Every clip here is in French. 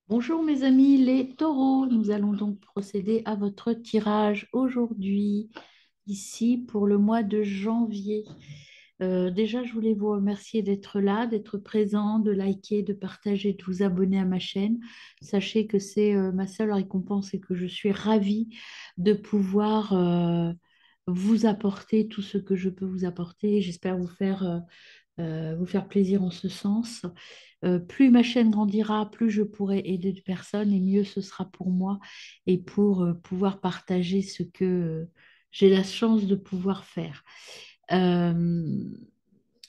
Bonjour mes amis les taureaux, nous allons donc procéder à votre tirage aujourd'hui, ici pour le mois de janvier. Déjà, je voulais vous remercier d'être là, d'être présent, de liker, de partager, de vous abonner à ma chaîne. Sachez que c'est ma seule récompense et que je suis ravie de pouvoir vous apporter tout ce que je peux vous apporter. J'espère vous faire plaisir en ce sens. Plus ma chaîne grandira, plus je pourrai aider de personnes et mieux ce sera pour moi et pour pouvoir partager ce que j'ai la chance de pouvoir faire. Euh,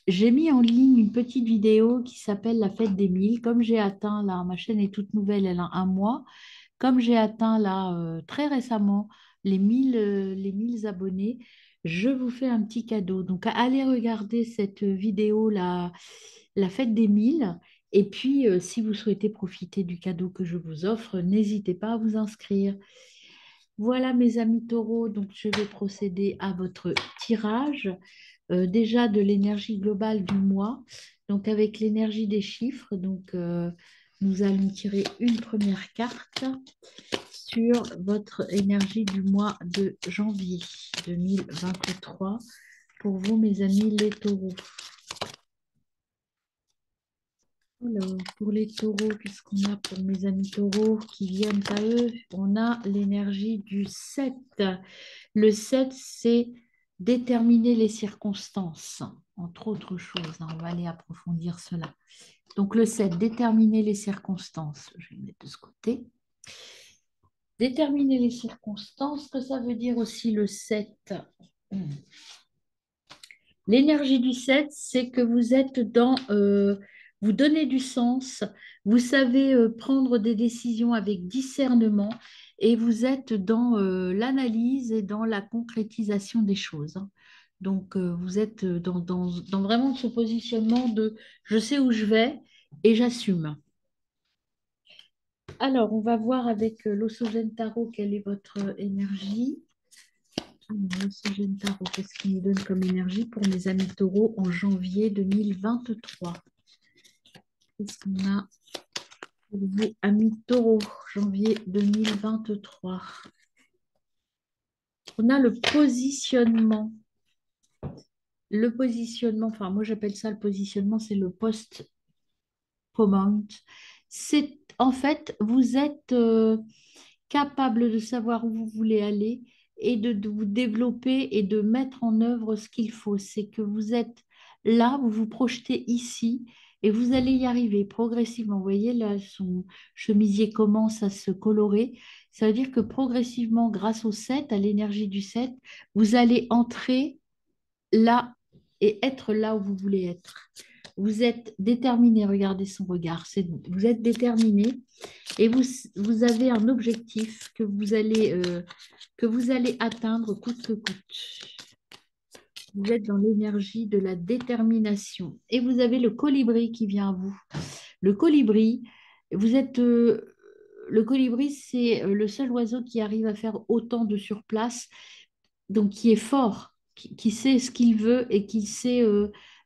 j'ai mis en ligne une petite vidéo qui s'appelle La fête des 1000. Comme j'ai atteint là, ma chaîne est toute nouvelle, elle a un mois. Comme j'ai atteint là très récemment les 1000 abonnés, je vous fais un petit cadeau. Donc allez regarder cette vidéo là, La fête des 1000. Et puis si vous souhaitez profiter du cadeau que je vous offre, n'hésitez pas à vous inscrire. Voilà mes amis taureaux, donc je vais procéder à votre tirage déjà de l'énergie globale du mois. Donc avec l'énergie des chiffres, nous allons tirer une première carte sur votre énergie du mois de janvier 2023 pour vous mes amis les taureaux. Alors, pour les taureaux, qu'est-ce qu'on a pour mes amis taureaux qui viennent à eux? On a l'énergie du 7. Le 7, c'est déterminer les circonstances, entre autres choses, hein. On va aller approfondir cela. Donc, le 7, déterminer les circonstances. Je vais le mettre de ce côté. Déterminer les circonstances, que ça veut dire aussi le 7. L'énergie du 7, c'est que vous êtes vous donnez du sens, vous savez prendre des décisions avec discernement et vous êtes dans l'analyse et dans la concrétisation des choses, hein. Donc, vous êtes dans vraiment ce positionnement de je sais où je vais et j'assume. Alors, on va voir avec l'Ossogène Tarot quelle est votre énergie. L'Ossogène Tarot, qu'est-ce qu'il nous donne comme énergie pour mes amis taureaux en janvier 2023? Qu'est-ce qu'on a pour vous, amis taureaux, janvier 2023? On a le positionnement. Le positionnement, enfin, moi j'appelle ça le positionnement, c'est le post-moment. C'est en fait, vous êtes capable de savoir où vous voulez aller et de vous développer et de mettre en œuvre ce qu'il faut. C'est que vous êtes là, vous vous projetez ici et vous allez y arriver progressivement. Vous voyez, là, son chemisier commence à se colorer. Ça veut dire que progressivement, grâce au 7, à l'énergie du 7, vous allez entrer là et être là où vous voulez être. Vous êtes déterminé, regardez son regard, vous êtes déterminé et vous avez un objectif que vous allez atteindre coûte que coûte. Vous êtes dans l'énergie de la détermination. Et vous avez le colibri qui vient à vous. Le colibri, vous êtes... le colibri, c'est le seul oiseau qui arrive à faire autant de surplace, donc qui est fort, qui sait ce qu'il veut et qui sait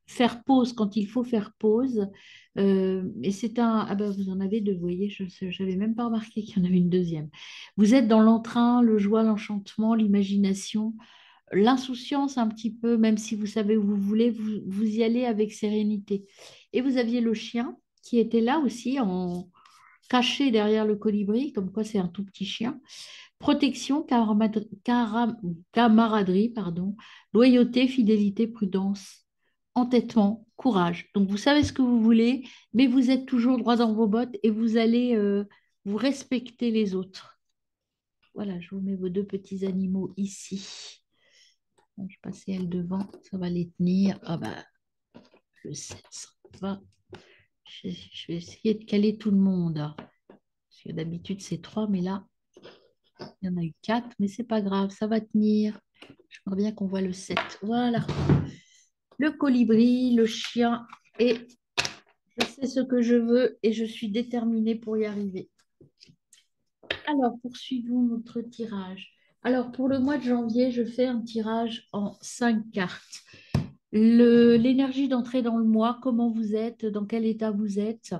faire pause quand il faut faire pause. Et c'est un... Ah ben, vous en avez deux, vous voyez, je n'avais même pas remarqué qu'il y en avait une deuxième. Vous êtes dans l'entrain, le joie, l'enchantement, l'imagination, l'insouciance un petit peu, même si vous savez où vous voulez, vous y allez avec sérénité. Et vous aviez le chien qui était là aussi, caché derrière le colibri, comme quoi c'est un tout petit chien. Protection, camaraderie, pardon, loyauté, fidélité, prudence, entêtement, courage. Donc vous savez ce que vous voulez, mais vous êtes toujours droit dans vos bottes et vous allez vous respecter les autres. Voilà, je vous mets vos deux petits animaux ici. Bon, je passe elle devant, ça va les tenir. Ah bah, le 7, ça va. Je vais essayer de caler tout le monde. Parce que d'habitude, c'est trois, mais là, il y en a eu quatre, mais c'est pas grave, ça va tenir. J'aimerais bien qu'on voit le 7. Voilà. Le colibri, le chien, et je sais ce que je veux et je suis déterminée pour y arriver. Alors, poursuivons notre tirage. Alors, pour le mois de janvier, je fais un tirage en 5 cartes. L'énergie d'entrée dans le mois, comment vous êtes, dans quel état vous êtes.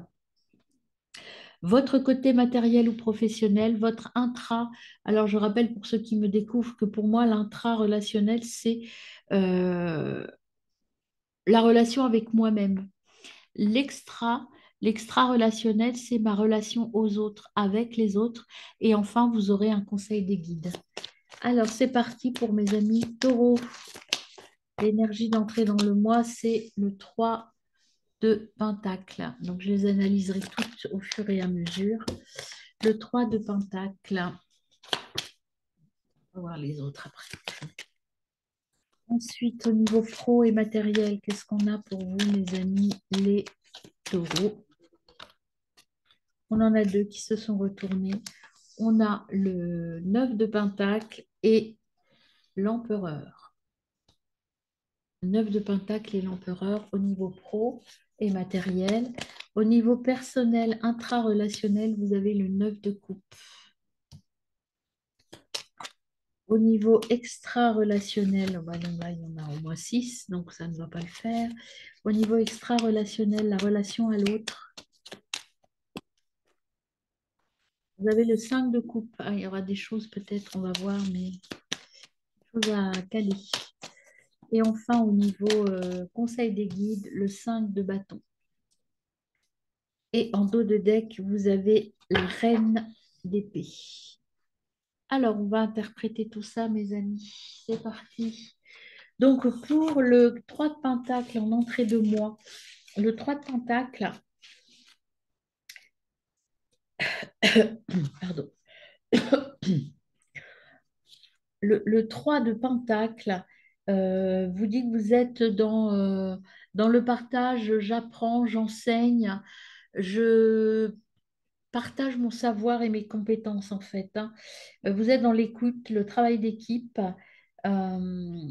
Votre côté matériel ou professionnel, votre intra. Alors, je rappelle pour ceux qui me découvrent que pour moi, l'intra-relationnel, c'est euh, la relation avec moi-même. L'extra, l'extra-relationnel, c'est ma relation aux autres, avec les autres. Et enfin, vous aurez un conseil des guides. Alors, c'est parti pour mes amis taureaux. L'énergie d'entrée dans le mois, c'est le 3 de Pentacle. Donc, je les analyserai toutes au fur et à mesure. Le 3 de Pentacle. On va voir les autres après. Ensuite, au niveau pro et matériel, qu'est-ce qu'on a pour vous, mes amis, les taureaux? On en a deux qui se sont retournés. On a le 9 de Pentacle et l'Empereur. 9 de Pentacle et l'Empereur au niveau pro et matériel. Au niveau personnel, intra-relationnel, vous avez le 9 de coupe. Au niveau extra-relationnel, bah, là, il y en a au moins 6, donc ça ne va pas le faire. Au niveau extra-relationnel, la relation à l'autre, vous avez le 5 de coupe. Ah, il y aura des choses peut-être, on va voir, mais choses à caler. Et enfin, au niveau conseil des guides, le 5 de bâton. Et en dos de deck, vous avez la reine d'épée. Alors, on va interpréter tout ça, mes amis. C'est parti. Donc, pour le 3 de Pentacle en entrée de mois, le 3 de Pentacle, pardon, le 3 de Pentacle vous dit que vous êtes dans le partage, j'apprends, j'enseigne, je partage mon savoir et mes compétences en fait, hein. Vous êtes dans l'écoute, le travail d'équipe. euh,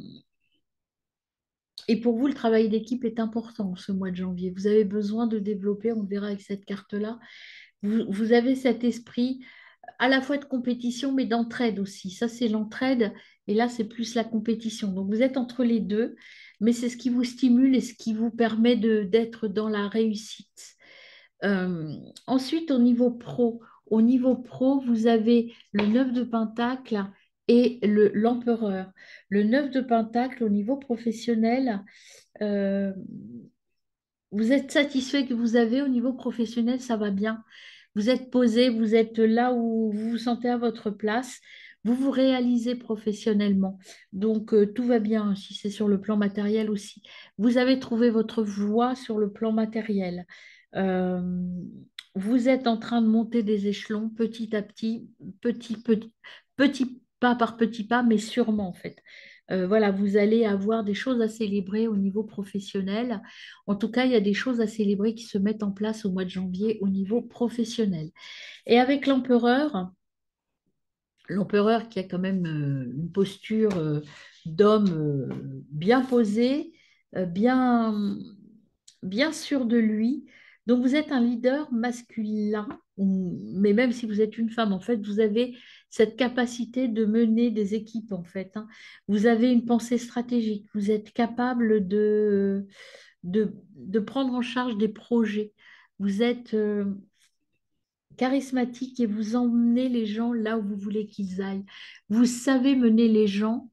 et pour vous, le travail d'équipe est important ce mois de janvier. Vous avez besoin de développer, on le verra avec cette carte-là, vous avez cet esprit à la fois de compétition, mais d'entraide aussi. Ça, c'est l'entraide, et là, c'est plus la compétition. Donc, vous êtes entre les deux, mais c'est ce qui vous stimule et ce qui vous permet d'être dans la réussite. Euh, Ensuite, au niveau pro, vous avez le 9 de Pentacle et l'Empereur. Le 9 de Pentacle, au niveau professionnel, euh, vous êtes satisfait que vous avez au niveau professionnel, ça va bien. Vous êtes posé, vous êtes là où vous vous sentez à votre place. Vous vous réalisez professionnellement. Donc, tout va bien si c'est sur le plan matériel aussi. Vous avez trouvé votre voie sur le plan matériel. Euh, Vous êtes en train de monter des échelons petit à petit, petit pas par petit pas, mais sûrement en fait. Voilà, vous allez avoir des choses à célébrer au niveau professionnel. En tout cas, il y a des choses à célébrer qui se mettent en place au mois de janvier au niveau professionnel. Et avec l'empereur qui a quand même une posture d'homme bien posé, bien sûr de lui. Donc vous êtes un leader masculin, mais même si vous êtes une femme, en fait, vous avez cette capacité de mener des équipes, en fait, hein. Vous avez une pensée stratégique, vous êtes capable de prendre en charge des projets. Vous êtes charismatique et vous emmenez les gens là où vous voulez qu'ils aillent. Vous savez mener les gens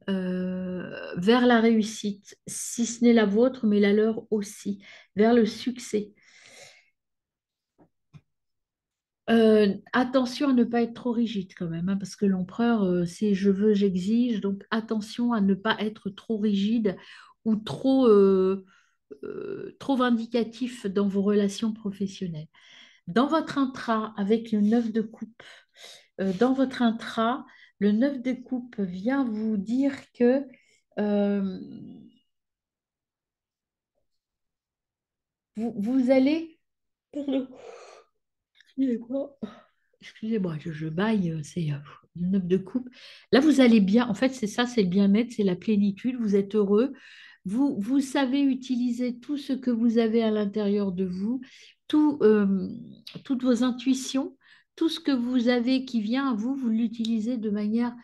vers la réussite, si ce n'est la vôtre, mais la leur aussi, vers le succès. Attention à ne pas être trop rigide quand même, hein, parce que l'empereur, c'est je veux, j'exige, donc attention à ne pas être trop rigide ou trop vindicatif dans vos relations professionnelles. Dans votre intra, avec le 9 de coupe, dans votre intra, le 9 de coupe vient vous dire que euh, vous allez... Pardon, excusez-moi, excusez-moi, je baille, c'est le 9 de coupe. Là, vous allez bien, en fait, c'est ça, c'est le bien-être, c'est la plénitude, vous êtes heureux, vous savez utiliser tout ce que vous avez à l'intérieur de vous, tout, toutes vos intuitions, tout ce que vous avez qui vient à vous, vous l'utilisez de manière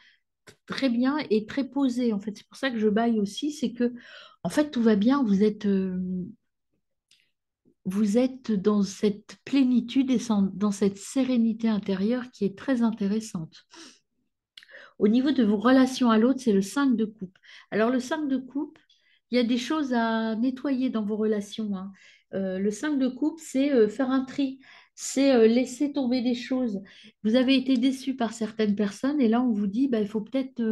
très bien et très posée. En fait, c'est pour ça que je baille aussi, c'est que, en fait, tout va bien, vous êtes dans cette plénitude et dans cette sérénité intérieure qui est très intéressante. Au niveau de vos relations à l'autre, c'est le 5 de coupe. Alors, le 5 de coupe, il y a des choses à nettoyer dans vos relations, hein. Le 5 de coupe, c'est faire un tri, c'est laisser tomber des choses. Vous avez été déçu par certaines personnes et là, on vous dit, bah, il faut peut-être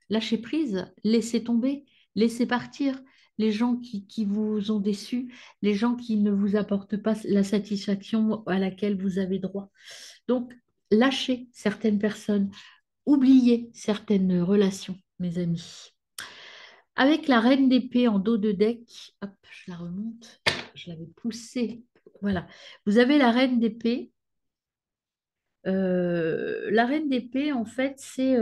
lâcher prise, laisser tomber, laisser partir les gens qui vous ont déçu, les gens qui ne vous apportent pas la satisfaction à laquelle vous avez droit. Donc, lâchez certaines personnes, oubliez certaines relations, mes amis. Avec la reine d'épée en dos de deck, hop, je la remonte, je l'avais poussée. Voilà. Vous avez la reine d'épée. La reine d'épée, en fait, c'est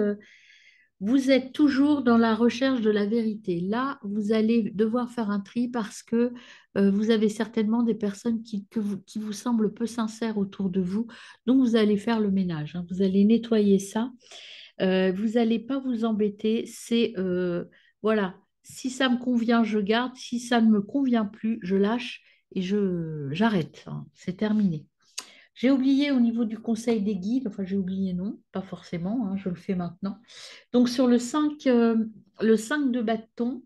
vous êtes toujours dans la recherche de la vérité. Là, vous allez devoir faire un tri parce que vous avez certainement des personnes qui vous semblent peu sincères autour de vous. Donc, vous allez faire le ménage, hein. Vous allez nettoyer ça. Vous n'allez pas vous embêter. C'est, voilà, si ça me convient, je garde. Si ça ne me convient plus, je lâche et j'arrête, hein. C'est terminé. J'ai oublié au niveau du conseil des guides, enfin j'ai oublié non, pas forcément, hein, je le fais maintenant. Donc sur le 5 de bâton,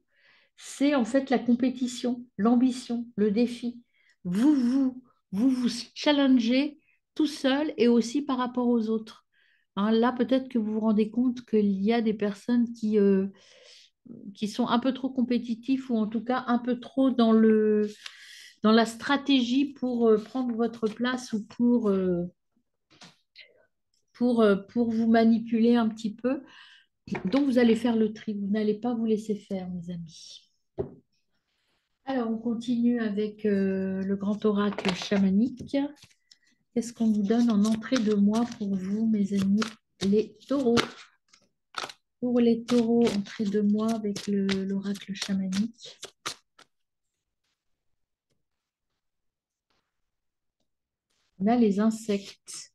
c'est en fait la compétition, l'ambition, le défi. Vous, vous, vous challengez tout seul et aussi par rapport aux autres. Hein, là, peut-être que vous vous rendez compte qu'il y a des personnes qui sont un peu trop compétitifs ou en tout cas un peu trop dans la stratégie pour prendre votre place ou pour vous manipuler un petit peu. Donc, vous allez faire le tri. Vous n'allez pas vous laisser faire, mes amis. Alors, on continue avec le grand oracle chamanique. Qu'est-ce qu'on vous donne en entrée de mois pour vous, mes amis, les taureaux? Pour les taureaux, entrée de mois avec l'oracle chamanique. On a les insectes.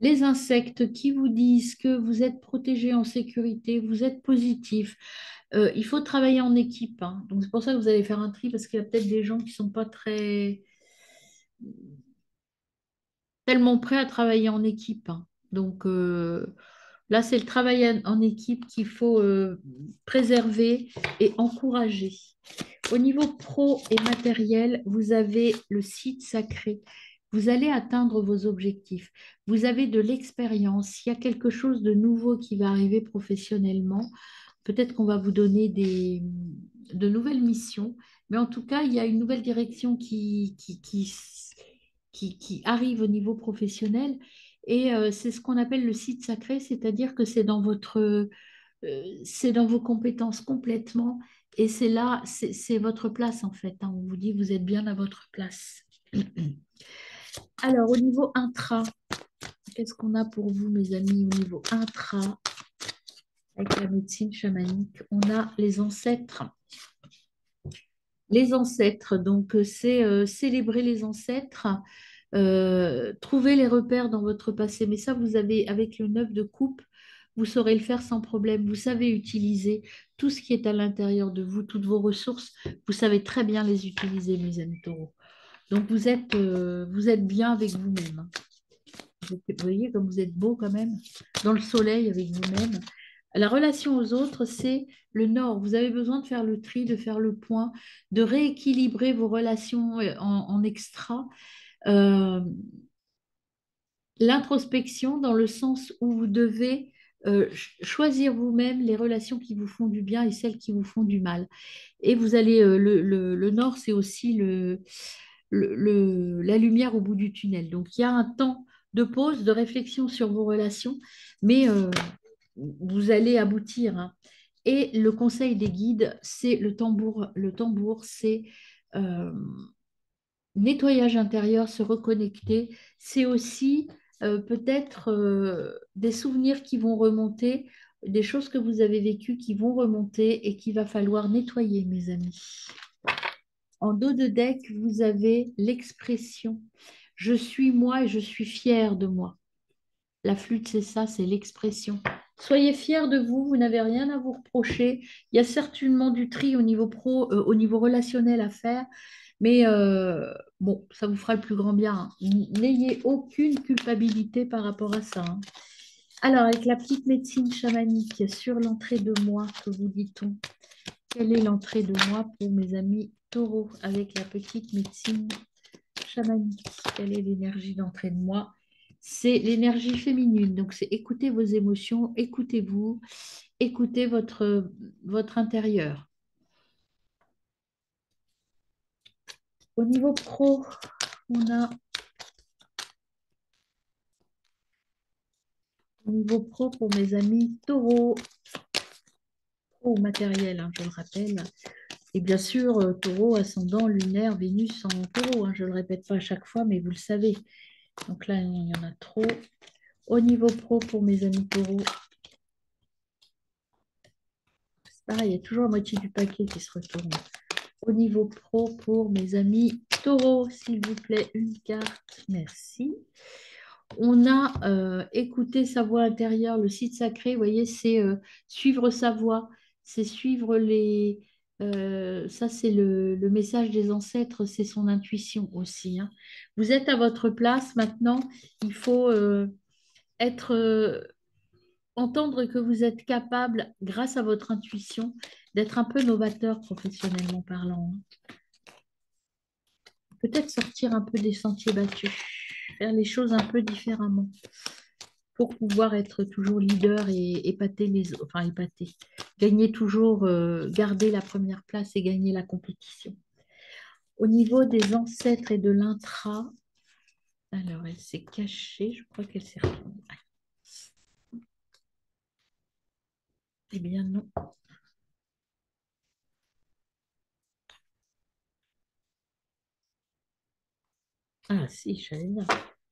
Les insectes qui vous disent que vous êtes protégé en sécurité, vous êtes positif. Il faut travailler en équipe, hein. Donc c'est pour ça que vous allez faire un tri parce qu'il y a peut-être des gens qui ne sont pas tellement prêts à travailler en équipe, hein. Donc là, c'est le travail en équipe qu'il faut préserver et encourager. Au niveau pro et matériel, vous avez le site sacré. Vous allez atteindre vos objectifs. Vous avez de l'expérience. Il y a quelque chose de nouveau qui va arriver professionnellement. Peut-être qu'on va vous donner de nouvelles missions. Mais en tout cas, il y a une nouvelle direction qui arrive au niveau professionnel. Et c'est ce qu'on appelle le site sacré, c'est-à-dire que c'est dans vos compétences complètement. Et c'est là, c'est votre place en fait, hein. On vous dit, vous êtes bien à votre place. Alors, au niveau intra, qu'est-ce qu'on a pour vous, mes amis, au niveau intra, avec la médecine chamanique? On a les ancêtres. Les ancêtres, donc c'est célébrer les ancêtres, trouver les repères dans votre passé. Mais ça, vous avez, avec le 9 de coupe, vous saurez le faire sans problème. Vous savez utiliser tout ce qui est à l'intérieur de vous, toutes vos ressources. Vous savez très bien les utiliser, mes amis taureaux. Donc, vous êtes bien avec vous-même, hein. Vous voyez comme vous êtes beau quand même, dans le soleil avec vous-même. La relation aux autres, c'est le nord. Vous avez besoin de faire le tri, de faire le point, de rééquilibrer vos relations en extra. Euh, L'introspection dans le sens où vous devez choisir vous-même les relations qui vous font du bien et celles qui vous font du mal. Et vous allez, le nord, c'est aussi la lumière au bout du tunnel. Donc, il y a un temps de pause, de réflexion sur vos relations, mais vous allez aboutir, hein. Et le conseil des guides, c'est le tambour. Le tambour, c'est euh, nettoyage intérieur, se reconnecter. C'est aussi peut-être des souvenirs qui vont remonter, des choses que vous avez vécues qui vont remonter et qu'il va falloir nettoyer, mes amis. En dos de deck, vous avez l'expression. Je suis moi et je suis fière de moi. La flûte, c'est ça, c'est l'expression. Soyez fiers de vous, vous n'avez rien à vous reprocher. Il y a certainement du tri au niveau pro, au niveau relationnel à faire, Mais bon, ça vous fera le plus grand bien, hein. N'ayez aucune culpabilité par rapport à ça, hein. Alors, avec la petite médecine chamanique sur l'entrée de moi, que vous dit-on? Quelle est l'entrée de moi pour mes amis taureaux avec la petite médecine chamanique? Quelle est l'énergie d'entrée de moi? C'est l'énergie féminine. Donc, c'est écouter vos émotions, écoutez-vous, écoutez votre intérieur. Au niveau pro, on a au niveau pro pour mes amis taureaux, pro matériel, hein, je le rappelle. Et bien sûr, taureau, ascendant, lunaire, Vénus en taureau, hein, je ne le répète pas à chaque fois, mais vous le savez. Donc là, il y en a trop. Au niveau pro pour mes amis taureaux, c'est pareil, il y a toujours la moitié du paquet qui se retourne. Au niveau pro pour mes amis taureaux, s'il vous plaît, une carte. Merci. On a écouté sa voix intérieure, le site sacré, vous voyez, c'est suivre sa voix, c'est suivre les... ça, c'est le message des ancêtres, c'est son intuition aussi, hein. Vous êtes à votre place maintenant, il faut être, entendre que vous êtes capable, grâce à votre intuition, d'être un peu novateur professionnellement parlant, hein. Peut-être sortir un peu des sentiers battus, faire les choses un peu différemment pour pouvoir être toujours leader et épater les autres, enfin épater, gagner toujours, garder la première place et gagner la compétition. Au niveau des ancêtres et de l'intra, alors elle s'est cachée, je crois qu'elle s'est retournée. Eh bien non. Ah si, je savais bien.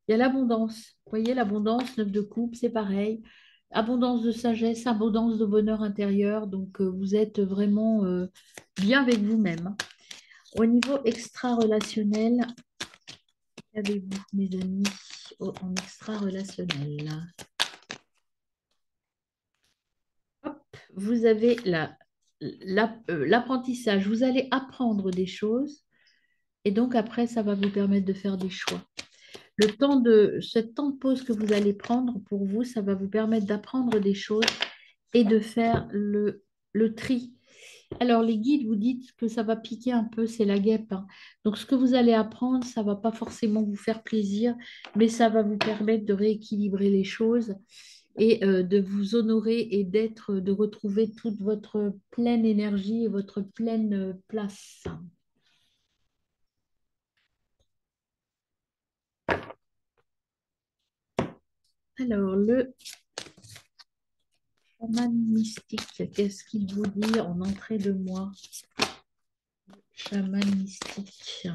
Il y a l'abondance. Vous voyez, l'abondance, neuf de coupe, c'est pareil. Abondance de sagesse, abondance de bonheur intérieur. Donc, vous êtes vraiment bien avec vous-même. Au niveau extra-relationnel, qu'avez-vous, mes amis, en extra-relationnel? Hop, vous avez l'apprentissage. Vous allez apprendre des choses et donc après, ça va vous permettre de faire des choix. Ce temps de pause que vous allez prendre pour vous, ça va vous permettre d'apprendre des choses et de faire le tri. Alors, les guides vous disent que ça va piquer un peu, c'est la guêpe, hein. Donc, ce que vous allez apprendre, ça ne va pas forcément vous faire plaisir, mais ça va vous permettre de rééquilibrer les choses et de vous honorer et de retrouver toute votre pleine énergie et votre pleine place. Alors, le chaman mystique, qu'est-ce qu'il vous dit en entrée de moi? Chaman mystique.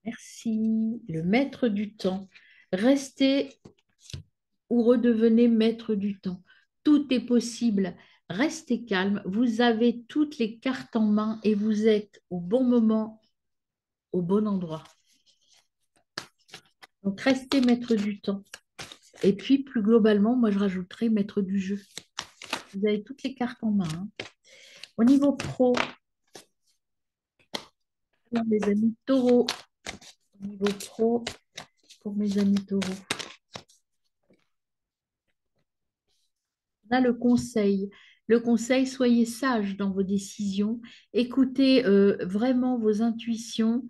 Merci. Le maître du temps. Restez ou redevenez maître du temps. Tout est possible. Restez calme. Vous avez toutes les cartes en main et vous êtes au bon moment, au bon endroit. Donc, restez maître du temps. Et puis, plus globalement, moi, je rajouterais maître du jeu. Vous avez toutes les cartes en main, hein. Au niveau pro, pour mes amis taureaux, au niveau pro, pour mes amis taureaux, on a le conseil. Le conseil, soyez sage dans vos décisions. Écoutez vraiment vos intuitions.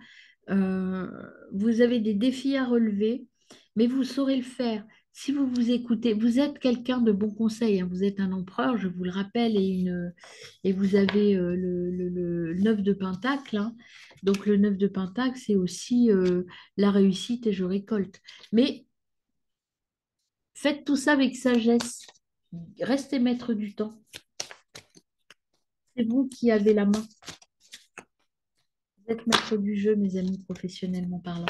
Euh, vous avez des défis à relever, mais vous saurez le faire. Si vous vous écoutez, vous êtes quelqu'un de bon conseil, hein. Vous êtes un empereur, je vous le rappelle, et vous avez le 9 de Pentacle, hein. Donc le 9 de Pentacle, c'est aussi la réussite et je récolte. Mais faites tout ça avec sagesse. Restez maître du temps. C'est vous qui avez la main. Vous êtes maître du jeu, mes amis, professionnellement parlant.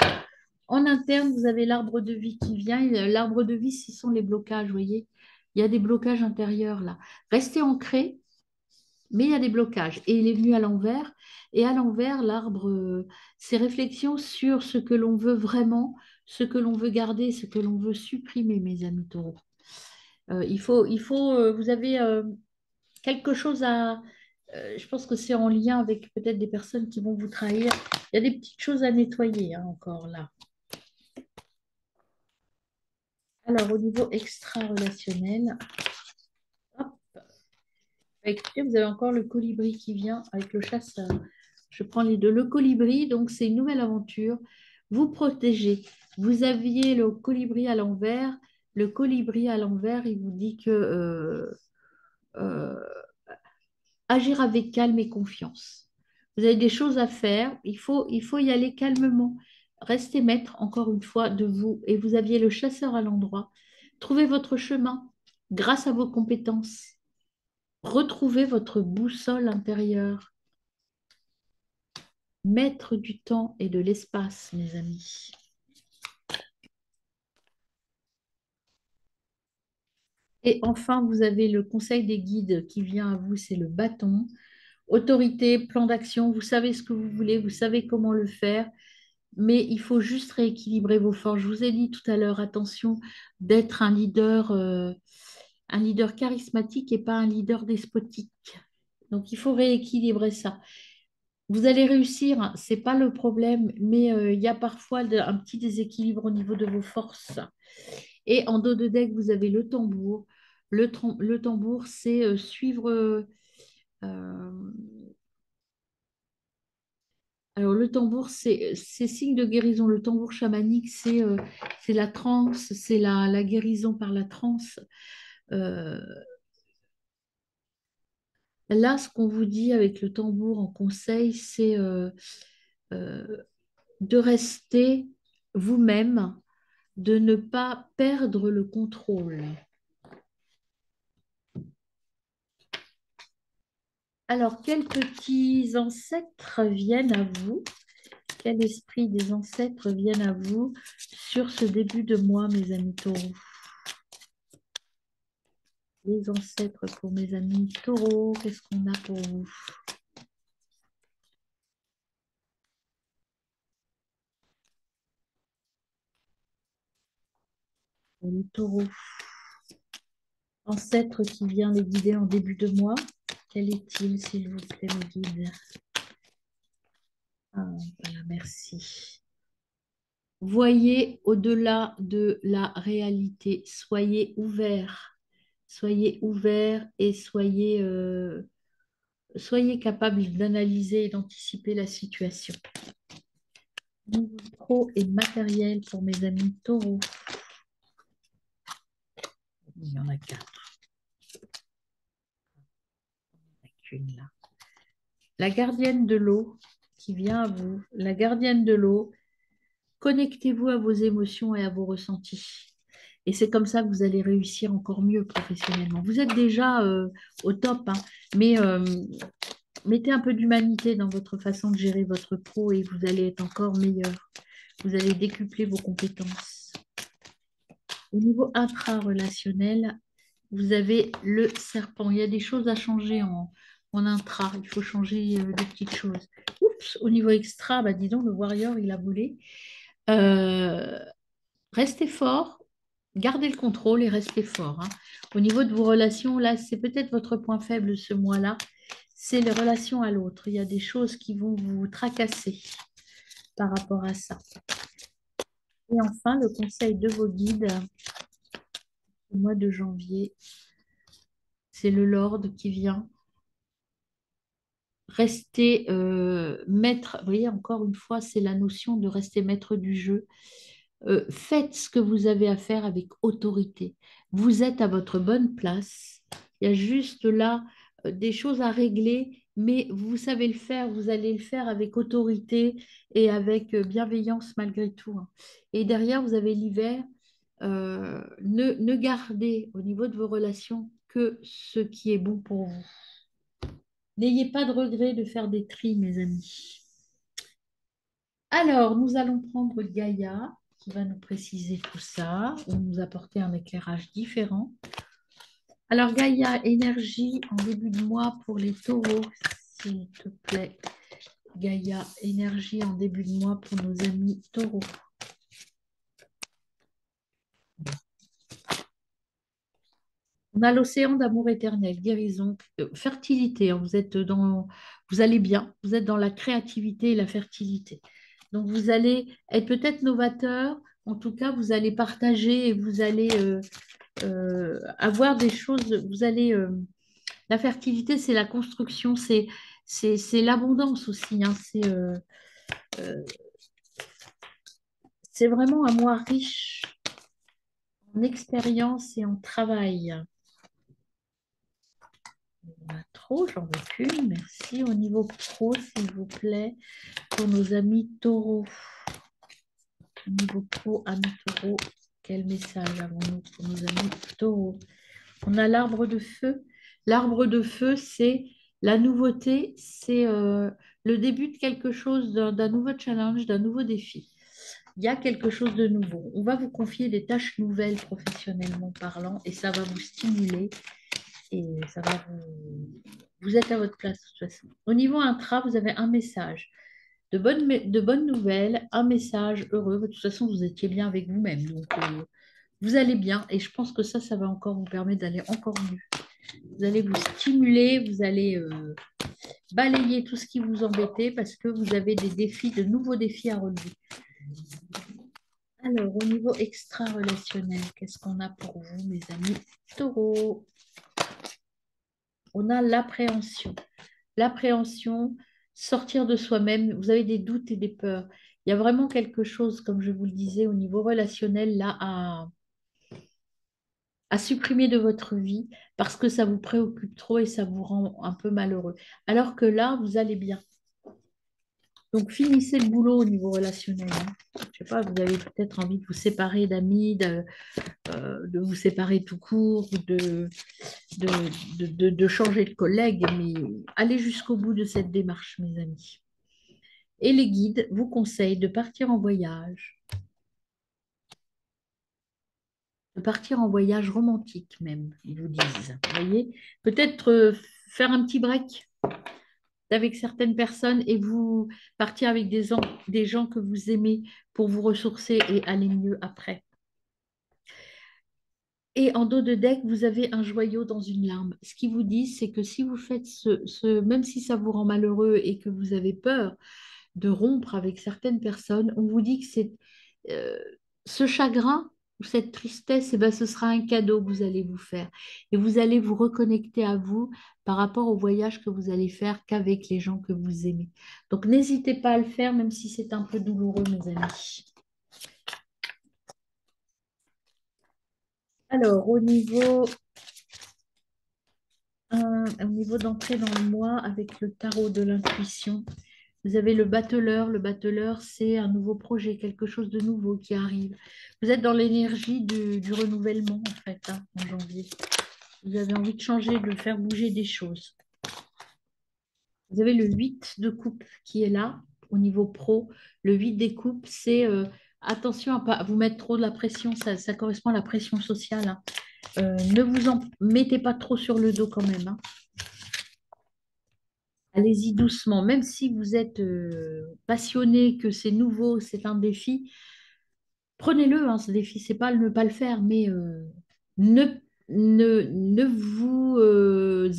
En interne, vous avez l'arbre de vie qui vient. L'arbre de vie, ce sont les blocages, vous voyez. Il y a des blocages intérieurs là. Restez ancré, mais il y a des blocages. Et il est venu à l'envers. Et à l'envers, l'arbre, c'est réflexion sur ce que l'on veut vraiment, ce que l'on veut garder, ce que l'on veut supprimer, mes amis taureaux. vous avez quelque chose à... je pense que c'est en lien avec peut-être des personnes qui vont vous trahir. Il y a des petites choses à nettoyer hein, encore là. Alors, au niveau extra-relationnel, hop, bah, écoutez, vous avez encore le colibri qui vient avec le chasseur. Je prends les deux. Le colibri, donc c'est une nouvelle aventure. Vous protégez. Vous aviez le colibri à l'envers. Le colibri à l'envers, il vous dit que euh, agir avec calme et confiance. Vous avez des choses à faire. Il faut y aller calmement. Restez maître, encore une fois, de vous. Et vous aviez le chasseur à l'endroit. Trouvez votre chemin grâce à vos compétences. Retrouvez votre boussole intérieure. Maître du temps et de l'espace, mes amis. Et enfin, vous avez le conseil des guides qui vient à vous, c'est le bâton. Autorité, plan d'action, vous savez ce que vous voulez, vous savez comment le faire, mais il faut juste rééquilibrer vos forces. Je vous ai dit tout à l'heure, attention d'être un leader charismatique et pas un leader despotique. Donc, il faut rééquilibrer ça. Vous allez réussir, hein, c'est pas le problème, mais il y a parfois un petit déséquilibre au niveau de vos forces. Et en dos de deck, vous avez le tambour. Le tambour, c'est suivre. Euh, alors, le tambour, c'est signe de guérison. Le tambour chamanique, c'est la transe, c'est la guérison par la transe. Euh, Là, ce qu'on vous dit avec le tambour en conseil, c'est euh, de rester vous-même, de ne pas perdre le contrôle. Alors, quels petits ancêtres viennent à vous? Quel esprit des ancêtres viennent à vous sur ce début de mois, mes amis taureaux? Les ancêtres pour mes amis taureaux, qu'est-ce qu'on a pour vous? Pour les taureaux, ancêtre qui vient les guider en début de mois, quel est-il, s'il vous plaît, mes guides? Ah, voilà, merci. Voyez au-delà de la réalité. Soyez ouverts et soyez capables d'analyser et d'anticiper la situation. Niveau pro et matériel pour mes amis taureaux. Il y en a quatre. Il n'y en a qu'une là. La gardienne de l'eau qui vient à vous. La gardienne de l'eau, connectez-vous à vos émotions et à vos ressentis. Et c'est comme ça que vous allez réussir encore mieux professionnellement. Vous êtes déjà au top, hein, mais mettez un peu d'humanité dans votre façon de gérer votre pro et vous allez être encore meilleur. Vous allez décupler vos compétences. Au niveau intra-relationnel, vous avez le serpent. Il y a des choses à changer en intra. Il faut changer des petites choses. Oups, au niveau extra, bah dis donc, le warrior, il a volé. Euh, Restez fort, gardez le contrôle et restez fort, hein. Au niveau de vos relations, là, c'est peut-être votre point faible ce mois-là, c'est les relations à l'autre. Il y a des choses qui vont vous tracasser par rapport à ça. Et enfin, le conseil de vos guides au mois de janvier, c'est le Lord qui vient. Rester maître, vous voyez, encore une fois, c'est la notion de rester maître du jeu. Faites ce que vous avez à faire avec autorité. Vous êtes à votre bonne place. Il y a juste là des choses à régler, mais vous savez le faire, vous allez le faire avec autorité et avec bienveillance malgré tout, hein. Et derrière, vous avez l'hiver. Ne gardez au niveau de vos relations que ce qui est bon pour vous. N'ayez pas de regret de faire des tris, mes amis. Alors, nous allons prendre Gaïa qui va nous préciser tout ça ou nous apporter un éclairage différent. Alors, Gaïa, énergie en début de mois pour les taureaux, s'il te plaît. Gaïa, énergie en début de mois pour nos amis taureaux. On a l'océan d'amour éternel, guérison, fertilité, hein. Vous allez bien, vous êtes dans la créativité et la fertilité. Donc vous allez être peut-être novateur, en tout cas vous allez partager et vous allez avoir des choses, la fertilité c'est la construction, c'est l'abondance aussi, hein. Euh, c'est vraiment un mois riche en expérience et en travail. Pas trop, j'en veux plus. Merci. Au niveau pro, s'il vous plaît, pour nos amis taureaux. Au niveau pro, amis taureaux, quel message avons-nous pour nos amis taureaux? On a l'arbre de feu. L'arbre de feu, c'est la nouveauté, c'est le début de quelque chose, d'un nouveau challenge, d'un nouveau défi. Il y a quelque chose de nouveau. On va vous confier des tâches nouvelles professionnellement parlant et ça va vous stimuler et ça va vous... Vous êtes à votre place de toute façon. Au niveau intra, vous avez un message de bonnes nouvelles, un message heureux. De toute façon, vous étiez bien avec vous-même. Donc, vous allez bien et je pense que ça va encore vous permettre d'aller encore mieux. Vous allez vous stimuler, vous allez balayer tout ce qui vous embêtait parce que vous avez des défis, de nouveaux défis à relever. Alors, au niveau extra-relationnel, qu'est-ce qu'on a pour vous, mes amis taureaux? On a l'appréhension. L'appréhension, sortir de soi-même, vous avez des doutes et des peurs. Il y a vraiment quelque chose, comme je vous le disais, au niveau relationnel, là, à supprimer de votre vie parce que ça vous préoccupe trop et ça vous rend un peu malheureux. Alors que là, vous allez bien. Donc, finissez le boulot au niveau relationnel, hein. Je sais pas, vous avez peut-être envie de vous séparer d'amis, de vous séparer tout court, de changer de collègue, mais allez jusqu'au bout de cette démarche, mes amis. Et les guides vous conseillent de partir en voyage romantique même, ils vous disent. Vous voyez, peut-être faire un petit break avec certaines personnes et vous partir avec des gens que vous aimez pour vous ressourcer et aller mieux après. Et en dos de deck, vous avez un joyau dans une larme. Ce qu'ils vous disent, c'est que si vous faites même si ça vous rend malheureux et que vous avez peur de rompre avec certaines personnes, on vous dit que euh, ce chagrin ou cette tristesse, eh ben, ce sera un cadeau que vous allez vous faire. Et vous allez vous reconnecter à vous par rapport au voyage que vous allez faire qu'avec les gens que vous aimez. Donc n'hésitez pas à le faire, même si c'est un peu douloureux, mes amis. Alors, au niveau d'entrer dans le mois avec le tarot de l'intuition, vous avez le battleur. Le battleur, c'est un nouveau projet, quelque chose de nouveau qui arrive. Vous êtes dans l'énergie du renouvellement, en fait, hein, en janvier. Vous avez envie de changer, de faire bouger des choses. Vous avez le 8 de coupe qui est là, au niveau pro. Le 8 des coupes, c'est attention à ne pas vous mettre trop de la pression, ça correspond à la pression sociale, hein. Ne vous en mettez pas trop sur le dos quand même, hein. Allez-y doucement, même si vous êtes passionné, que c'est nouveau, c'est un défi, prenez-le, hein, ce défi. C'est pas ne pas le faire, mais ne, ne vous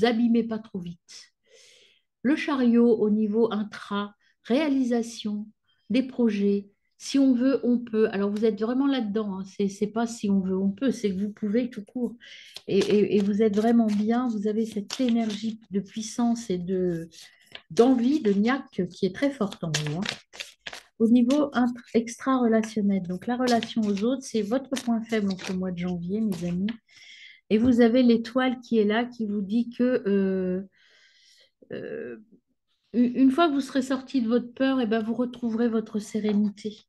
abîmez pas trop vite. Le chariot au niveau intra, réalisation des projets. Si on veut, on peut. Alors vous êtes vraiment là-dedans, hein. C'est pas si on veut, on peut, c'est que vous pouvez tout court. Et vous êtes vraiment bien, vous avez cette énergie de puissance et d'envie, de niaque qui est très forte en vous, hein. Au niveau extra-relationnel, donc la relation aux autres, c'est votre point faible en ce mois de janvier, mes amis. Et vous avez l'étoile qui est là, qui vous dit que euh, une fois que vous serez sorti de votre peur, et ben, vous retrouverez votre sérénité.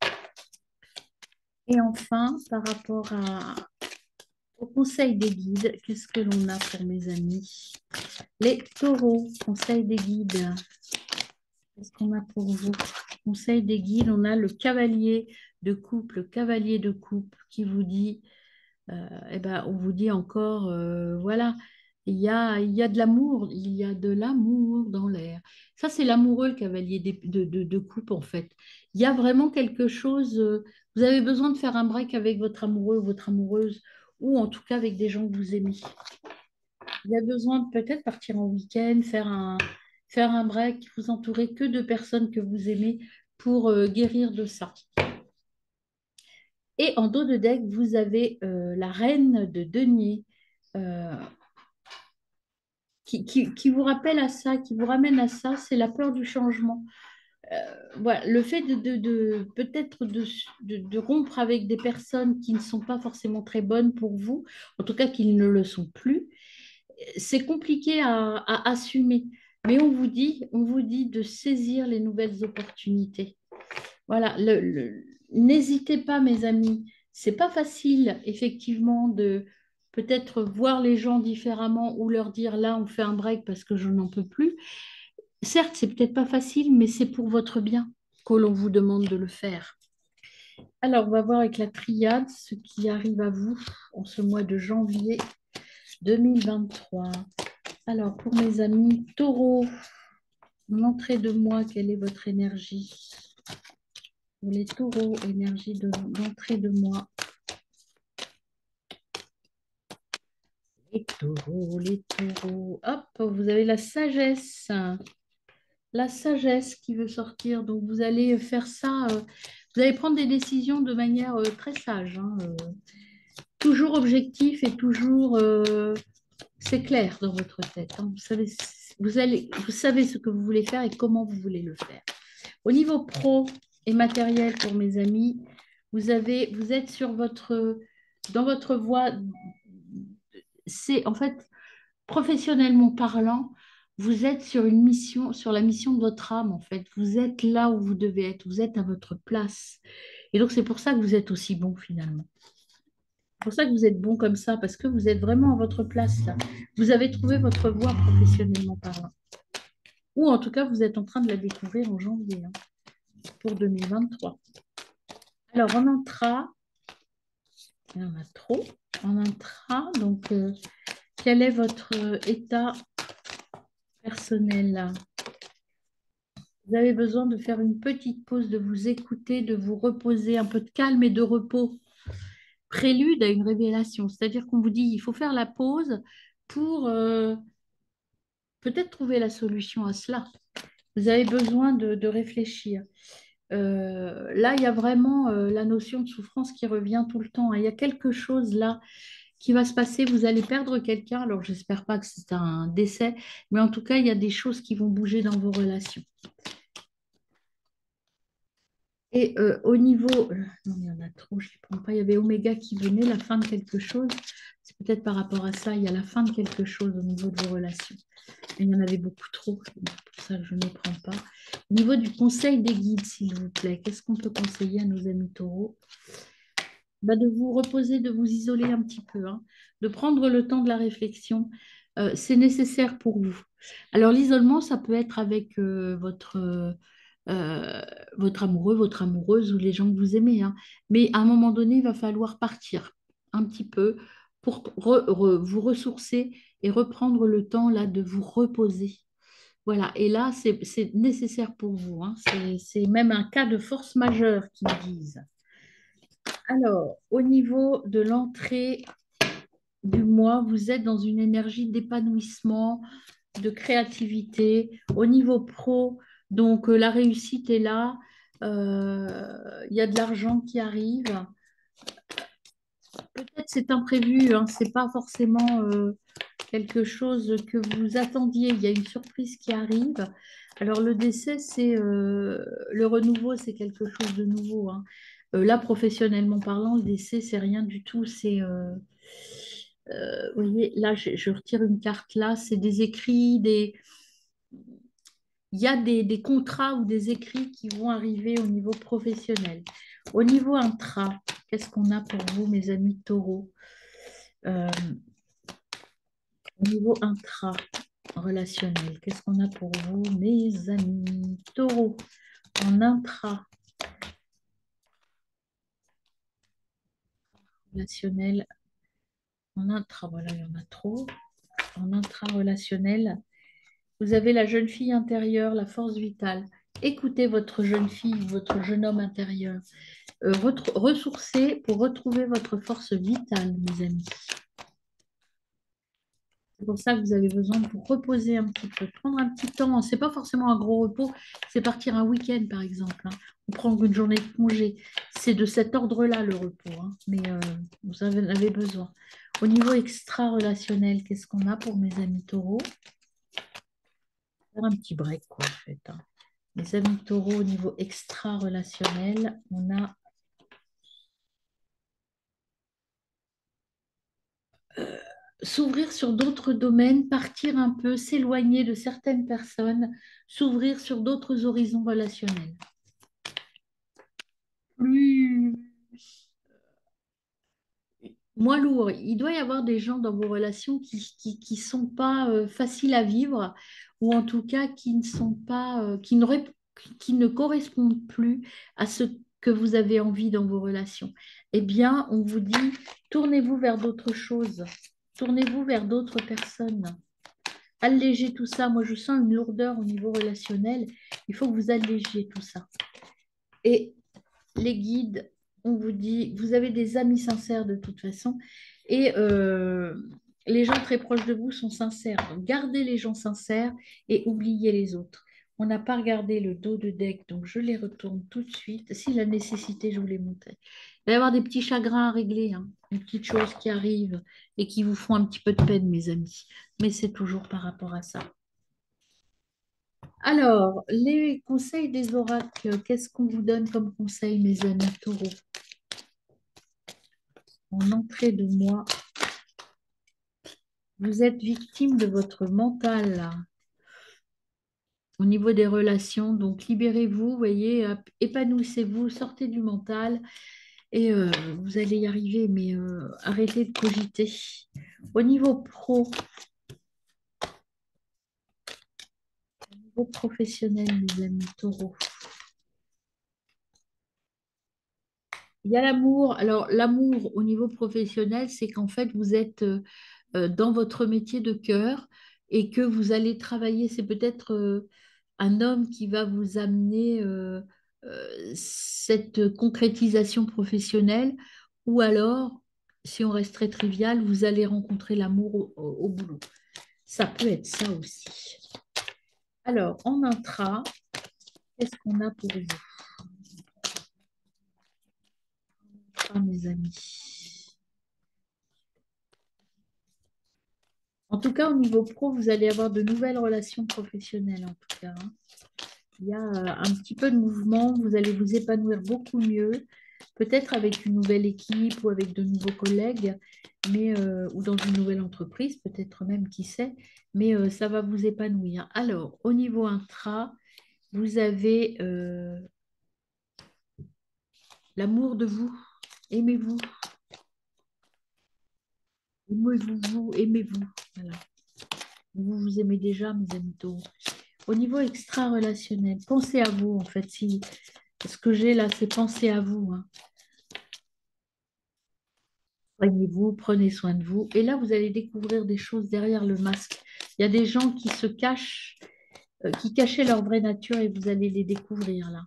Et enfin, par rapport au conseil des guides, qu'est-ce que l'on a pour mes amis? Les taureaux, conseil des guides. Qu'est-ce qu'on a pour vous? Conseil des guides, on a le cavalier de coupe qui vous dit, eh ben, on vous dit encore, voilà, il y a de l'amour, il y a de l'amour dans l'air. Ça, c'est l'amoureux, le cavalier de coupe, en fait. Il y a vraiment quelque chose, vous avez besoin de faire un break avec votre amoureux ou votre amoureuse, ou en tout cas avec des gens que vous aimez. Vous avez besoin de peut-être partir en week-end, faire un break, vous entourer que de personnes que vous aimez pour guérir de ça. Et en dos de deck, vous avez la reine de denier euh, qui vous rappelle à ça, qui vous ramène à ça, c'est la peur du changement. Voilà, le fait peut-être de rompre avec des personnes qui ne sont pas forcément très bonnes pour vous, en tout cas qui ne le sont plus, c'est compliqué à assumer. Mais on vous dit de saisir les nouvelles opportunités. Voilà, n'hésitez pas, mes amis. C'est pas facile, effectivement, de peut-être voir les gens différemment ou leur dire là, on fait un break parce que je n'en peux plus. Certes, c'est peut-être pas facile, mais c'est pour votre bien que l'on vous demande de le faire. Alors, on va voir avec la triade ce qui arrive à vous en ce mois de janvier 2023. Alors, pour mes amis taureaux, l'entrée de mois, quelle est votre énergie? Pour les taureaux, énergie d'entrée de mois. Les taureaux. Hop, vous avez la sagesse. La sagesse qui veut sortir. Donc, vous allez faire ça. Vous allez prendre des décisions de manière très sage, hein, toujours objectif et toujours c'est clair dans votre tête, hein. Vous savez ce que vous voulez faire et comment vous voulez le faire. Au niveau pro et matériel pour mes amis, vous êtes dans votre voie. C'est en fait professionnellement parlant, vous êtes sur une mission, sur la mission de votre âme en fait. Vous êtes là où vous devez être. Vous êtes à votre place. Et donc c'est pour ça que vous êtes aussi bon finalement. C'est pour ça que vous êtes bon comme ça, parce que vous êtes vraiment à votre place là. Vous avez trouvé votre voie professionnellement parlant. Ou en tout cas, vous êtes en train de la découvrir en janvier, hein, pour 2023. Alors, en intra, il y en a trop. En intra, donc, quel est votre état personnel là? Vous avez besoin de faire une petite pause, de vous écouter, de vous reposer, un peu de calme et de repos. Prélude à une révélation. C'est-à-dire qu'on vous dit, il faut faire la pause pour peut-être trouver la solution à cela. Vous avez besoin de réfléchir. Là, il y a vraiment la notion de souffrance qui revient tout le temps, hein. Il y a quelque chose là qui va se passer. Vous allez perdre quelqu'un. Alors, j'espère pas que c'est un décès, mais en tout cas, il y a des choses qui vont bouger dans vos relations. Et au niveau, non, il y en a trop, je ne les prends pas. Il y avait Oméga qui venait, la fin de quelque chose. C'est peut-être par rapport à ça, il y a la fin de quelque chose au niveau de vos relations. Et il y en avait beaucoup trop, c'est pour ça que je ne les prends pas. Au niveau du conseil des guides, s'il vous plaît, qu'est-ce qu'on peut conseiller à nos amis taureaux? Bah, de vous reposer, de vous isoler un petit peu, hein, de prendre le temps de la réflexion. C'est nécessaire pour vous. Alors, l'isolement, ça peut être avec euh, votre amoureux, votre amoureuse ou les gens que vous aimez, hein. Mais à un moment donné, il va falloir partir un petit peu pour vous ressourcer et reprendre le temps là de vous reposer. Voilà, et là, c'est nécessaire pour vous, hein. C'est même un cas de force majeure qu'ils disent. Alors, au niveau de l'entrée du mois, vous êtes dans une énergie d'épanouissement, de créativité. Au niveau pro, donc la réussite est là. Il y a de l'argent qui arrive. Peut-être c'est imprévu, hein, c'est pas forcément quelque chose que vous attendiez. Il y a une surprise qui arrive. Alors le décès, c'est le renouveau, c'est quelque chose de nouveau, hein. Là, professionnellement parlant, le décès, c'est rien du tout. Vous voyez, là, je retire une carte là, c'est des écrits, il y a des contrats ou des écrits qui vont arriver au niveau professionnel. Au niveau intra, qu'est-ce qu'on a pour vous, mes amis taureaux? Euh, Au niveau intra relationnel, qu'est-ce qu'on a pour vous, mes amis taureaux? En intra relationnel, en intra, voilà, il y en a trop. En intra relationnel, vous avez la jeune fille intérieure, la force vitale. Écoutez votre jeune fille, votre jeune homme intérieur. Ressourcez pour retrouver votre force vitale, mes amis. C'est pour ça que vous avez besoin de vous reposer un petit peu, prendre un petit temps. C'est pas forcément un gros repos, c'est partir un week-end par exemple, hein, ou prendre une journée de congé. C'est de cet ordre-là le repos, hein, mais vous en avez besoin. Au niveau extra-relationnel, qu'est-ce qu'on a pour mes amis taureaux? Faire un petit break, quoi, en fait, hein. Mes amis taureaux, au niveau extra-relationnel, on a s'ouvrir sur d'autres domaines, partir un peu, s'éloigner de certaines personnes, s'ouvrir sur d'autres horizons relationnels. Plus moins lourd. Il doit y avoir des gens dans vos relations qui sont pas faciles à vivre, ou en tout cas qui ne sont pas, qui ne correspondent plus à ce que vous avez envie dans vos relations. Eh bien, on vous dit, tournez-vous vers d'autres choses, tournez-vous vers d'autres personnes. Allégez tout ça. Moi, je sens une lourdeur au niveau relationnel. Il faut que vous allégiez tout ça. Et les guides, on vous dit, vous avez des amis sincères de toute façon. Et les gens très proches de vous sont sincères. Donc, gardez les gens sincères et oubliez les autres. On n'a pas regardé le dos de deck, donc je les retourne tout de suite. Si la nécessité, je vous les montrer. Il va y avoir des petits chagrins à régler, hein, des petites choses qui arrivent et qui vous font un petit peu de peine, mes amis. Mais c'est toujours par rapport à ça. Alors, les conseils des oracles, qu'est-ce qu'on vous donne comme conseil, mes amis taureaux? En entrée de mois, vous êtes victime de votre mental là, au niveau des relations. Donc, libérez-vous, voyez, épanouissez-vous, sortez du mental et vous allez y arriver, mais arrêtez de cogiter. Au niveau pro, au niveau professionnel, mes amis taureaux, il y a l'amour. Alors, l'amour au niveau professionnel, c'est qu'en fait, vous êtes dans votre métier de cœur et que vous allez travailler. C'est peut-être un homme qui va vous amener cette concrétisation professionnelle ou alors, si on reste très trivial, vous allez rencontrer l'amour au boulot. Ça peut être ça aussi. Alors, en intra, qu'est-ce qu'on a pour vous, mes amis? En tout cas, au niveau pro, vous allez avoir de nouvelles relations professionnelles, en tout cas, hein. Il y a un petit peu de mouvement, vous allez vous épanouir beaucoup mieux, peut-être avec une nouvelle équipe ou avec de nouveaux collègues, mais, ou dans une nouvelle entreprise, peut-être même, qui sait, mais ça va vous épanouir. Alors, au niveau intra, vous avez l'amour de vous, aimez-vous, aimez-vous, aimez-vous. Voilà. Vous vous aimez déjà, mes amis taureaux. Au niveau extra-relationnel, pensez à vous, en fait. Si, ce que j'ai là, c'est penser à vous, hein. Soignez-vous, prenez soin de vous. Et là, vous allez découvrir des choses derrière le masque. Il y a des gens qui se cachent, qui cachaient leur vraie nature et vous allez les découvrir là.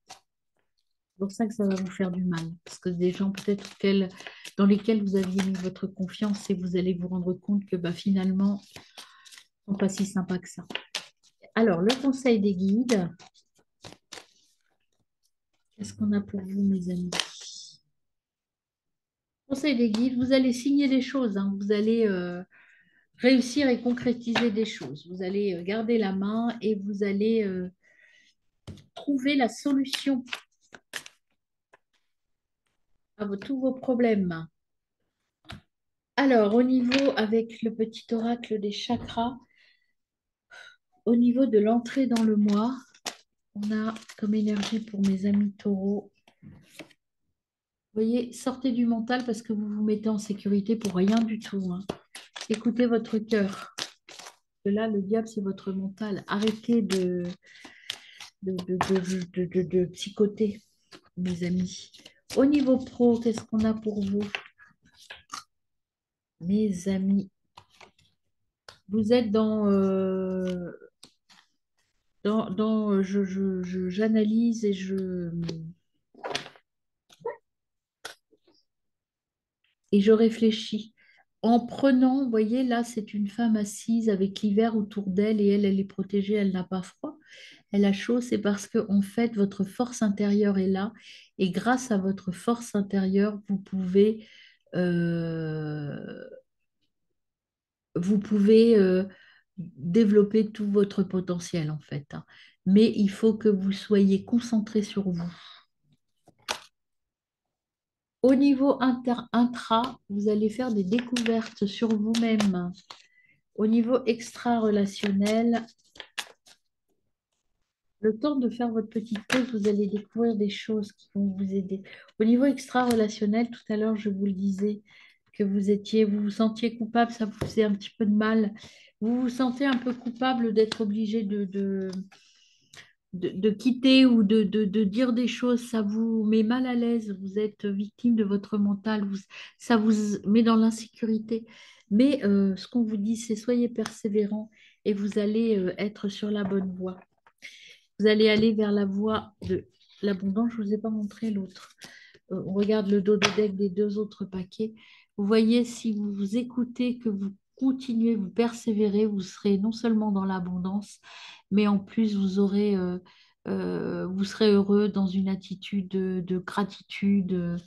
C'est pour ça que ça va vous faire du mal. Parce que des gens peut-être dans lesquels vous aviez mis votre confiance et vous allez vous rendre compte que bah, finalement, ils ne sont pas si sympas que ça. Alors, le conseil des guides, qu'est-ce qu'on a pour vous, mes amis? Conseil des guides, vous allez signer des choses, hein. Vous allez réussir et concrétiser des choses. Vous allez garder la main et vous allez trouver la solution à tous vos problèmes. Alors, au niveau, avec le petit oracle des chakras, au niveau de l'entrée dans le mois, on a comme énergie pour mes amis taureaux. Vous voyez, sortez du mental parce que vous vous mettez en sécurité pour rien du tout, hein. Écoutez votre cœur. Que là, le diable, c'est votre mental. Arrêtez de psychoter, mes amis. Au niveau pro, qu'est-ce qu'on a pour vous, mes amis? Vous êtes j'analyse et je réfléchis. en prenant, vous voyez, là, c'est une femme assise avec l'hiver autour d'elle et elle est protégée, elle n'a pas froid, elle a chaud, c'est parce que, en fait, votre force intérieure est là et grâce à votre force intérieure, euh, vous pouvez développer tout votre potentiel, en fait, hein. Mais il faut que vous soyez concentré sur vous. Au niveau intra, vous allez faire des découvertes sur vous-même. Au niveau extra-relationnel, le temps de faire votre petite pause, vous allez découvrir des choses qui vont vous aider. Au niveau extra-relationnel, tout à l'heure, je vous le disais, que vous vous sentiez coupable, ça vous faisait un petit peu de mal. Vous vous sentez un peu coupable d'être obligé de quitter ou de dire des choses, ça vous met mal à l'aise, vous êtes victime de votre mental, ça vous met dans l'insécurité. Mais ce qu'on vous dit, c'est soyez persévérant et vous allez être sur la bonne voie. Vous allez aller vers la voie de l'abondance. Je ne vous ai pas montré l'autre. On regarde le dos de deck des deux autres paquets. Vous voyez, si vous vous écoutez, que vous continuez, vous persévérez, vous serez non seulement dans l'abondance, mais en plus, vous serez heureux dans une attitude de gratitude,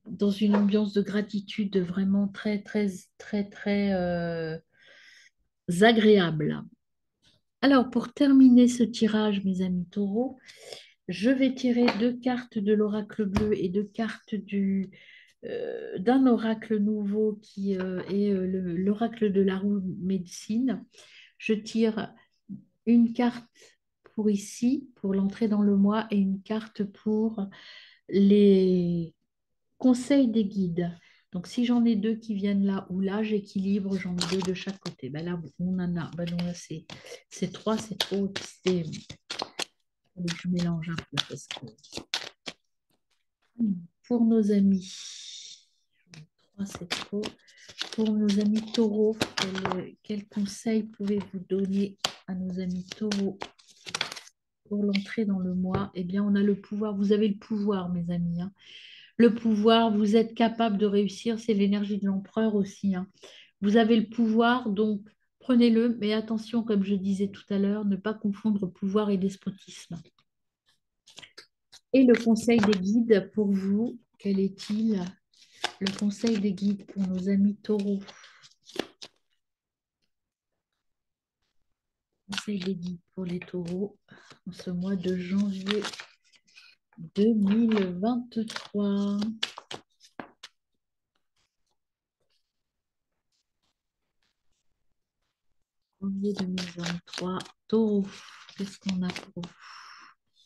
dans une ambiance de gratitude vraiment très, très, très, très agréable. Alors, pour terminer ce tirage, mes amis taureaux, je vais tirer deux cartes de l'oracle bleu et deux cartes d'un oracle nouveau qui est l'oracle de la roue médecine. Je tire une carte pour ici, pour l'entrée dans le mois, et une carte pour les conseils des guides. Donc, si j'en ai deux qui viennent là ou là, j'équilibre, j'en ai deux de chaque côté. Ben là, on en a. Ben non, là, c'est trois, c'est trop. Je mélange un peu parce que pour nos amis, trois, c'est trop. Pour nos amis taureaux, quel conseil pouvez-vous donner à nos amis taureaux pour l'entrée dans le mois? Eh bien, on a le pouvoir. Vous avez le pouvoir, mes amis, hein. Le pouvoir, vous êtes capable de réussir. C'est l'énergie de l'empereur aussi, hein. Vous avez le pouvoir, donc prenez-le. Mais attention, comme je disais tout à l'heure, ne pas confondre pouvoir et despotisme. Et le conseil des guides pour vous, quel est-il? Le conseil des guides pour nos amis taureaux. Conseil des guides pour les taureaux en ce mois de janvier 2023. Janvier 2023. Taureau, qu'est-ce qu'on a pour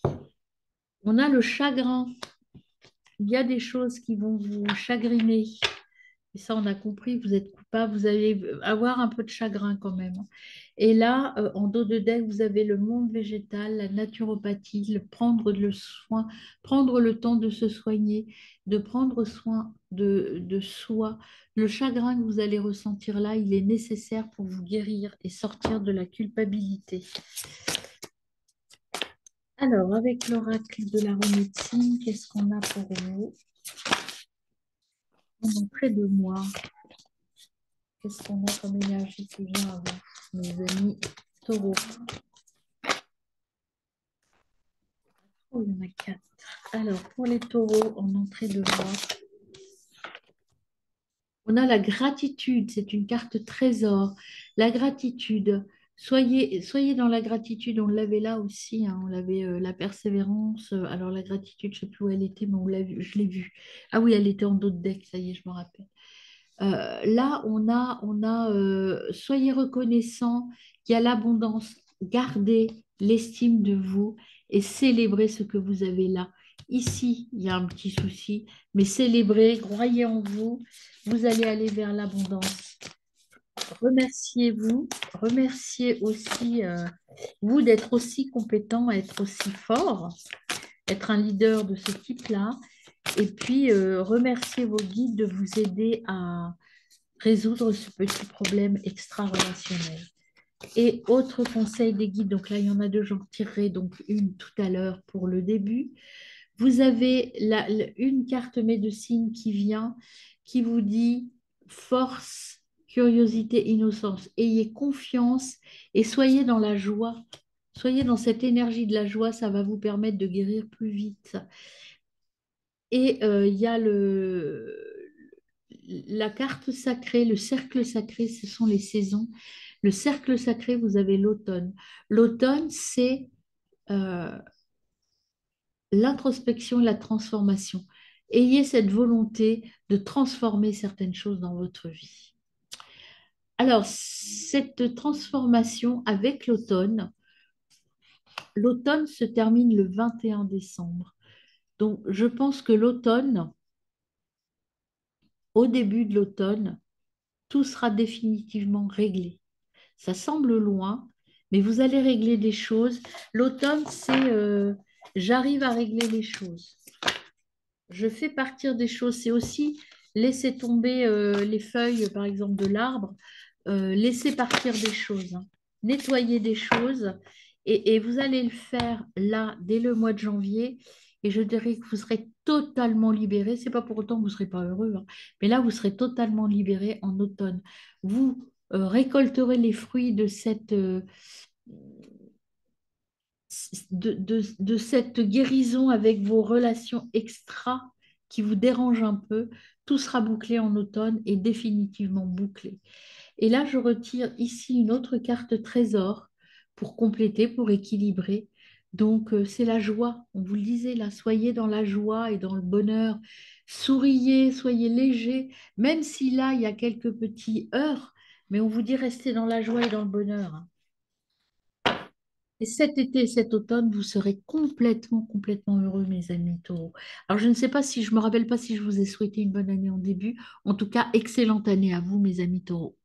vous? On a le chagrin. Il y a des choses qui vont vous chagriner. Et ça, on a compris, vous êtes coupable, vous allez avoir un peu de chagrin quand même. Et là, en dos de deck, vous avez le monde végétal, la naturopathie, prendre le temps de se soigner, de prendre soin de soi. Le chagrin que vous allez ressentir là, il est nécessaire pour vous guérir et sortir de la culpabilité. Alors, avec l'oracle de la médecine, qu'est-ce qu'on a pour vous en entrée de mois? Qu'est-ce qu'on a comme énergie qui vient à vous, mes amis taureaux? Oh, il y en a quatre. Alors, pour les taureaux, en entrée de mois, on a la gratitude. C'est une carte trésor. La gratitude. Soyez dans la gratitude. On l'avait là aussi, hein. On l'avait la persévérance. Alors, la gratitude, je ne sais plus où elle était, mais on l'a vu, je l'ai vue. Ah oui, elle était en dos de deck. Ça y est, je me rappelle. Là, soyez reconnaissant qu'il y a l'abondance. Gardez l'estime de vous et célébrez ce que vous avez là. Ici, il y a un petit souci, mais célébrez, croyez en vous, vous allez aller vers l'abondance. Remerciez-vous, remerciez aussi vous d'être aussi compétent, être aussi fort, être un leader de ce type-là. Et puis, remerciez vos guides de vous aider à résoudre ce petit problème extra-relationnel. Et autre conseil des guides, donc là il y en a deux, j'en tirerai donc une tout à l'heure pour le début. Vous avez une carte médecine qui vient, qui vous dit force, curiosité, innocence. Ayez confiance et soyez dans la joie. Soyez dans cette énergie de la joie, ça va vous permettre de guérir plus vite. Et il y a la carte sacrée, le cercle sacré, ce sont les saisons. Le cercle sacré, vous avez l'automne. L'automne, c'est euh, l'introspection et la transformation. Ayez cette volonté de transformer certaines choses dans votre vie. Alors, cette transformation avec l'automne, l'automne se termine le 21 décembre. Donc, je pense que l'automne, au début de l'automne, tout sera définitivement réglé. Ça semble loin, mais vous allez régler des choses. L'automne, c'est j'arrive à régler les choses. Je fais partir des choses. C'est aussi laisser tomber les feuilles, par exemple, de l'arbre, laisser partir des choses, hein. Nettoyer des choses. Et vous allez le faire là, dès le mois de janvier. Et je dirais que vous serez totalement libéré. C'est pas pour autant que vous ne serez pas heureux, hein, mais là, vous serez totalement libéré en automne. Vous récolterez les fruits de de cette guérison avec vos relations extra qui vous dérangent un peu. Tout sera bouclé en automne et définitivement bouclé. Et là, je retire ici une autre carte trésor pour compléter, pour équilibrer. Donc, c'est la joie. On vous le disait là, soyez dans la joie et dans le bonheur. Souriez, soyez léger, même si là, il y a quelques petits heurts, mais on vous dit restez dans la joie et dans le bonheur, hein. Et cet été et cet automne, vous serez complètement, complètement heureux, mes amis taureaux. Alors, je ne sais pas si je me rappelle pas si je vous ai souhaité une bonne année en début. En tout cas, excellente année à vous, mes amis taureaux.